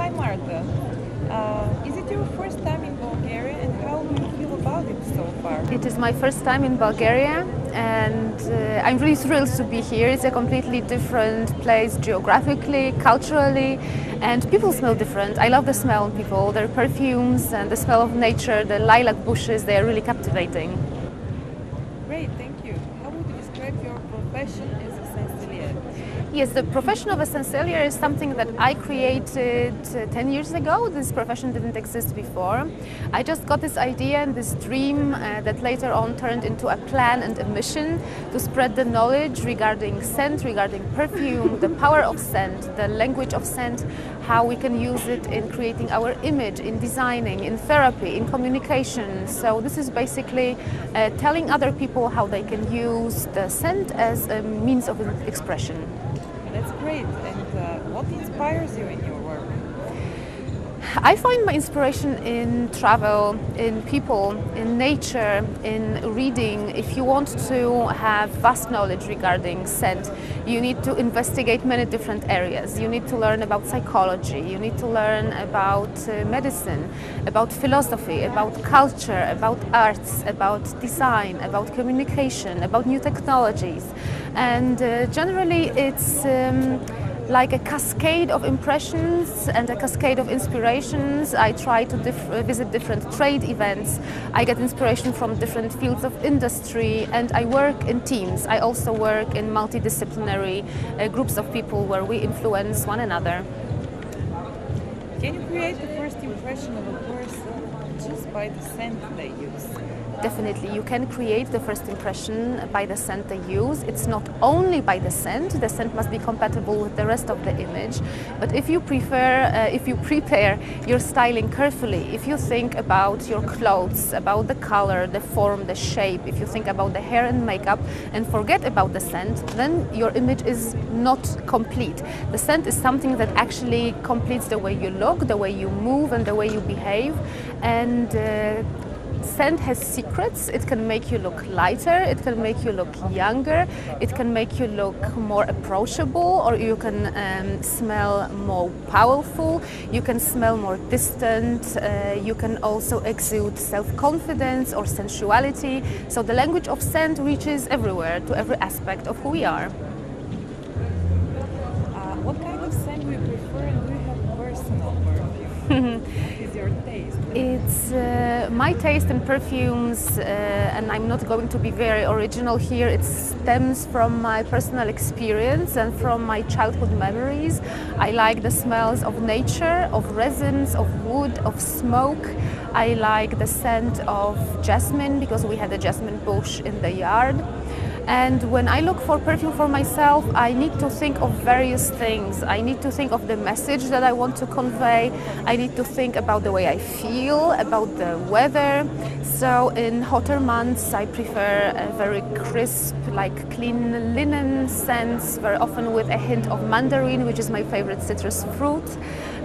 Hi Marta. Is it your first time in Bulgaria and how do you feel about it so far? It is my first time in Bulgaria and I'm really thrilled to be here. It's a completely different place geographically, culturally, and people smell different. I love the smell of people, their perfumes and the smell of nature, the lilac bushes, they are really captivating. Great, thank you. How would you describe your profession as a senselier? Yes, the profession of a senselier is something that I created 10 years ago. This profession didn't exist before. I just got this idea and this dream that later on turned into a plan and a mission to spread the knowledge regarding scent, regarding perfume, the power of scent, the language of scent, how we can use it in creating our image, in designing, in therapy, in communication. So this is basically telling other people how they can use the scent as a means of expression. That's great. And what inspires you in your work? I find my inspiration in travel, in people, in nature, in reading. If you want to have vast knowledge regarding scent, you need to investigate many different areas. You need to learn about psychology, you need to learn about medicine, about philosophy, about culture, about arts, about design, about communication, about new technologies. And generally it's like a cascade of impressions and a cascade of inspirations. I try to visit different trade events. I get inspiration from different fields of industry and I work in teams. I also work in multidisciplinary groups of people where we influence one another. Can you create the first impression of a person just by the scent they use? Definitely, you can create the first impression by the scent they use. It's not only by the scent must be compatible with the rest of the image. But if you prepare your styling carefully, if you think about your clothes, about the color, the form, the shape, if you think about the hair and makeup and forget about the scent, then your image is not complete. The scent is something that actually completes the way you look, the way you move and the way you behave. And scent has secrets. It can make you look lighter, it can make you look younger, it can make you look more approachable, or you can smell more powerful, you can smell more distant, you can also exude self-confidence or sensuality. So the language of scent reaches everywhere, to every aspect of who we are. What kind of scent do you prefer and do you have personal perfume? What is your taste? It's my taste in perfumes, and I'm not going to be very original here. It stems from my personal experience and from my childhood memories. I like the smells of nature, of resins, of wood, of smoke. I like the scent of jasmine because we had a jasmine bush in the yard. And when I look for perfume for myself, I need to think of various things. I need to think of the message that I want to convey. I need to think about the way I feel, about the weather. So in hotter months, I prefer a very crisp, like clean linen scents, very often with a hint of mandarin, which is my favorite citrus fruit.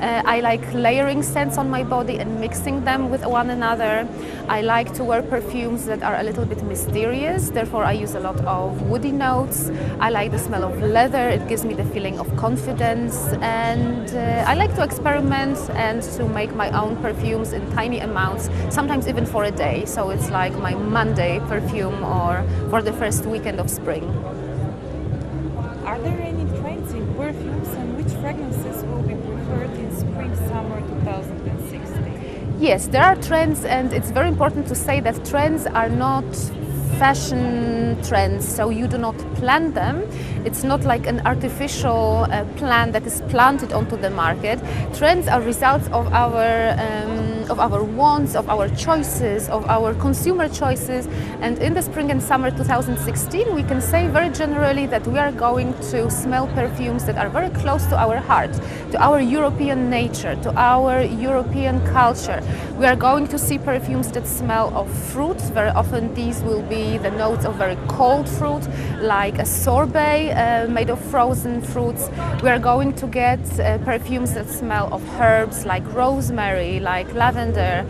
I like layering scents on my body and mixing them with one another. I like to wear perfumes that are a little bit mysterious, therefore I use a lot of woody notes. I like the smell of leather, it gives me the feeling of confidence, and I like to experiment and to make my own perfumes in tiny amounts, sometimes even for a day. So it's like my Monday perfume or for the first weekend of spring. Are there any trends in perfumes and which fragrances will be preferred in spring-summer 2016? Yes, there are trends, and it's very important to say that trends are not fashion trends, so you do not plant them. It's not like an artificial plant that is planted onto the market. Trends are results of our wants, of our choices, of our consumer choices. And in the spring and summer 2016, we can say very generally that we are going to smell perfumes that are very close to our heart, to our European nature, to our European culture. We are going to see perfumes that smell of fruit. Very often these will be the notes of very cold fruit, like a sorbet, made of frozen fruits. We are going to get perfumes that smell of herbs like rosemary, like lavender,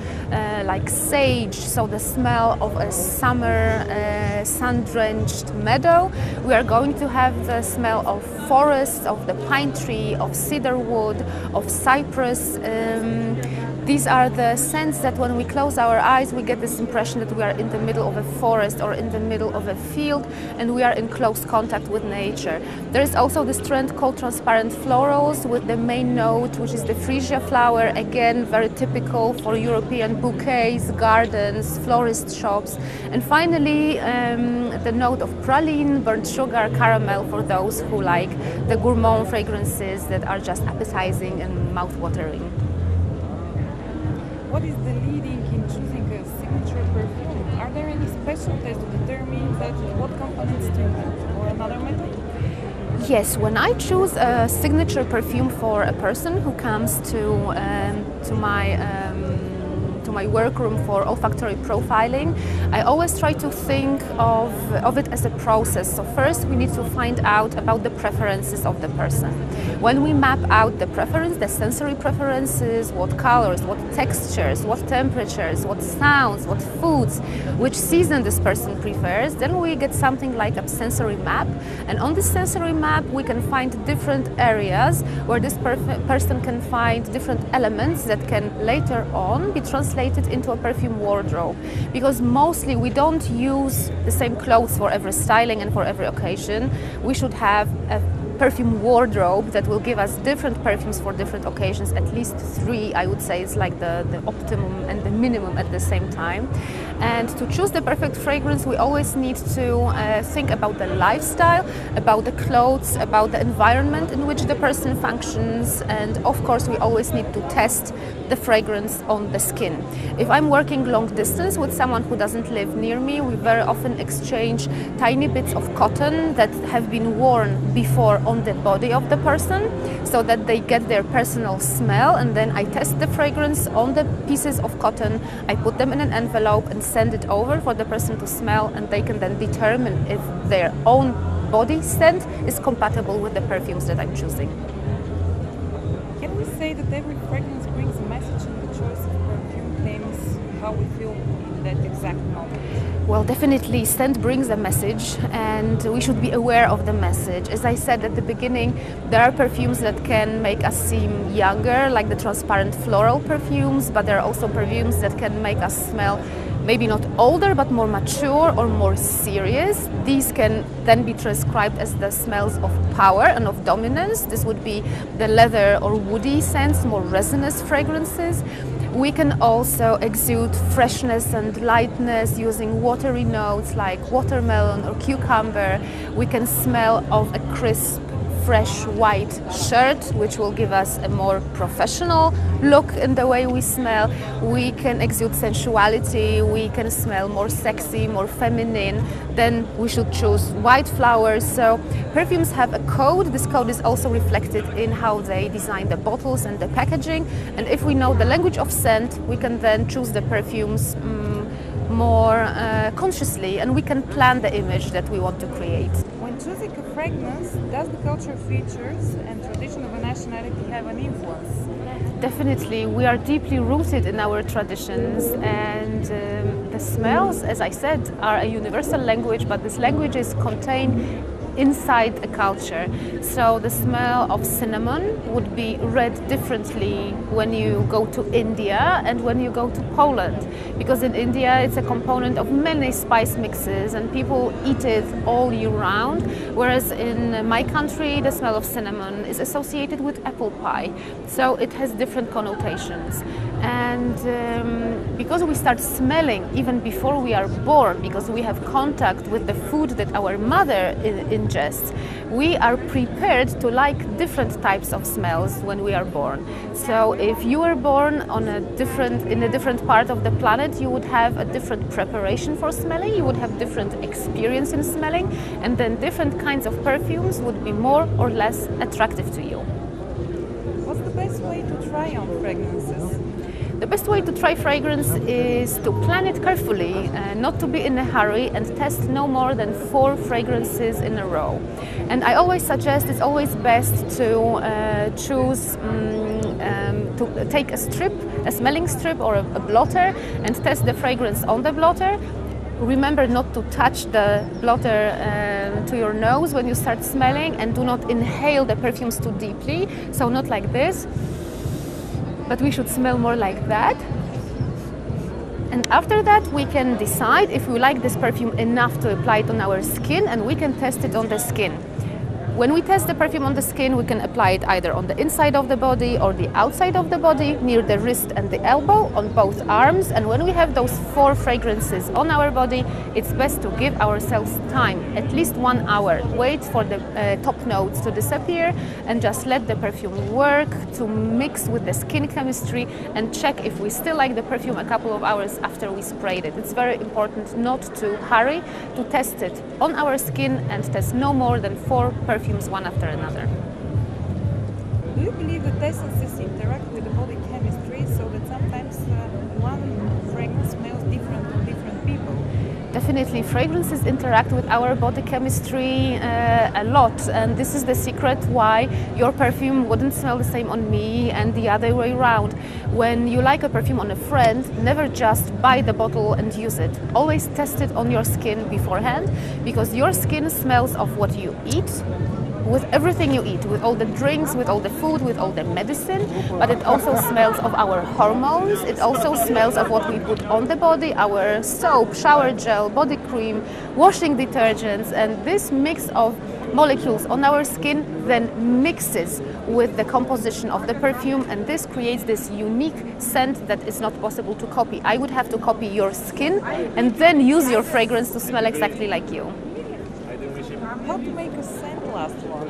like sage, so the smell of a summer sun-drenched meadow. We are going to have the smell of forest, of the pine tree, of cedar wood, of cypress. These are the scents that when we close our eyes we get this impression that we are in the middle of a forest or in the middle of a field and we are in close contact with nature. There is also this trend called transparent florals with the main note, which is the freesia flower, again very typical for European bouquets, gardens, florist shops. And finally the note of praline, burnt sugar, caramel for those who like the gourmand fragrances that are just appetizing and mouth-watering. What is the leading in choosing a signature perfume? Are there any special tests to determine that what components to include or another method? Yes, when I choose a signature perfume for a person who comes to my workroom for olfactory profiling, I always try to think of it as a process. So first we need to find out about the preferences of the person. When we map out the preference, the sensory preferences, what colors, what textures, what temperatures, what sounds, what foods, which season this person prefers, then we get something like a sensory map. And on this sensory map we can find different areas where this person can find different elements that can later on be translated into a perfume wardrobe, because mostly we don't use the same clothes for every styling and for every occasion. We should have a perfume wardrobe that will give us different perfumes for different occasions, at least 3, I would say, is like the optimum and the minimum at the same time. And to choose the perfect fragrance, we always need to think about the lifestyle, about the clothes, about the environment in which the person functions, and of course we always need to test the fragrance on the skin. If I'm working long distance with someone who doesn't live near me, we very often exchange tiny bits of cotton that have been worn before on the body of the person, so that they get their personal smell, and then I test the fragrance on the pieces of cotton. I put them in an envelope and send it over for the person to smell, and they can then determine if their own body scent is compatible with the perfumes that I'm choosing. Can we say that every fragrance brings a message in the choice of perfume claims how we feel in that exact moment? Well, definitely scent brings a message and we should be aware of the message. As I said at the beginning, there are perfumes that can make us seem younger, like the transparent floral perfumes, but there are also perfumes that can make us smell maybe not older, but more mature or more serious. These can then be transcribed as the smells of power and of dominance. This would be the leather or woody scents, more resinous fragrances. We can also exude freshness and lightness using watery notes like watermelon or cucumber. We can smell of a crisp, fresh white shirt, which will give us a more professional look in the way we smell. We can exude sensuality, we can smell more sexy, more feminine. Then we should choose white flowers. So perfumes have a code. This code is also reflected in how they design the bottles and the packaging. And if we know the language of scent, we can then choose the perfumes more consciously, and we can plan the image that we want to create. When choosing a fragrance, does the cultural features and tradition of a nationality have an influence? Definitely, we are deeply rooted in our traditions, and the smells, as I said, are a universal language, but this language is contained inside a culture. So the smell of cinnamon would be read differently when you go to India and when you go to Poland, because in India it's a component of many spice mixes and people eat it all year round, whereas in my country the smell of cinnamon is associated with apple pie, so it has different connotations. And because we start smelling even before we are born, because we have contact with the food that our mother ingests, we are prepared to like different types of smells when we are born. So if you were born on in a different part of the planet, you would have a different preparation for smelling, you would have different experience in smelling, and then different kinds of perfumes would be more or less attractive to you. What's the best way to try on fragrances? The best way to try fragrance is to plan it carefully, not to be in a hurry, and test no more than 4 fragrances in a row. And I always suggest it's always best to choose, to take a strip, a smelling strip or a blotter, and test the fragrance on the blotter. Remember not to touch the blotter to your nose when you start smelling, and do not inhale the perfumes too deeply, so not like this. But we should smell more like that. And after that we can decide if we like this perfume enough to apply it on our skin, and we can test it on the skin. When we test the perfume on the skin, we can apply it either on the inside of the body or the outside of the body, near the wrist and the elbow, on both arms. And when we have those 4 fragrances on our body, it's best to give ourselves time, at least 1 hour. Wait for the top notes to disappear and just let the perfume work to mix with the skin chemistry, and check if we still like the perfume a couple of hours after we sprayed it. It's very important not to hurry, to test it on our skin and test no more than 4 perfumes one after another. Do you believe that essences interact with the body chemistry, so that sometimes one fragrance smells different to different people? Definitely, fragrances interact with our body chemistry a lot, and this is the secret why your perfume wouldn't smell the same on me and the other way around. When you like a perfume on a friend, never just buy the bottle and use it. Always test it on your skin beforehand, because your skin smells of what you eat, with everything you eat, with all the drinks, with all the food, with all the medicine, but it also smells of our hormones. It also smells of what we put on the body, our soap, shower gel, body cream, washing detergents, and this mix of molecules on our skin then mixes with the composition of the perfume, and this creates this unique scent that is not possible to copy. I would have to copy your skin and then use your fragrance to smell exactly like you. How to make a scent last long?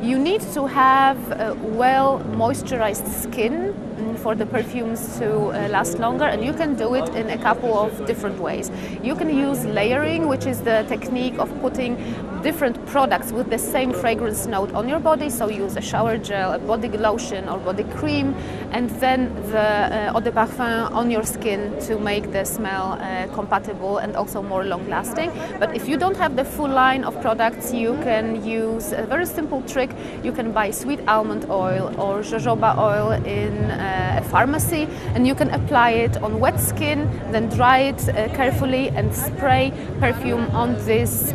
You need to have well moisturized skin for the perfumes to last longer, and you can do it in a couple of different ways. You can use layering, which is the technique of putting different products with the same fragrance note on your body. So use a shower gel, a body lotion or body cream, and then the eau de parfum on your skin to make the smell compatible and also more long lasting. But if you don't have the full line of products, you can use a very simple trick. You can buy sweet almond oil or jojoba oil in a pharmacy, and you can apply it on wet skin, then dry it carefully and spray perfume on this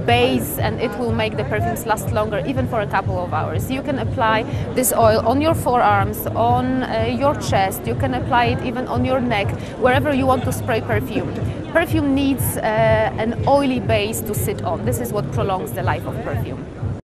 base, and it will make the perfumes last longer, even for a couple of hours. You can apply this oil on your forearms, on your chest. You can apply it even on your neck, wherever you want to spray perfume. Perfume needs an oily base to sit on. This is what prolongs the life of perfume.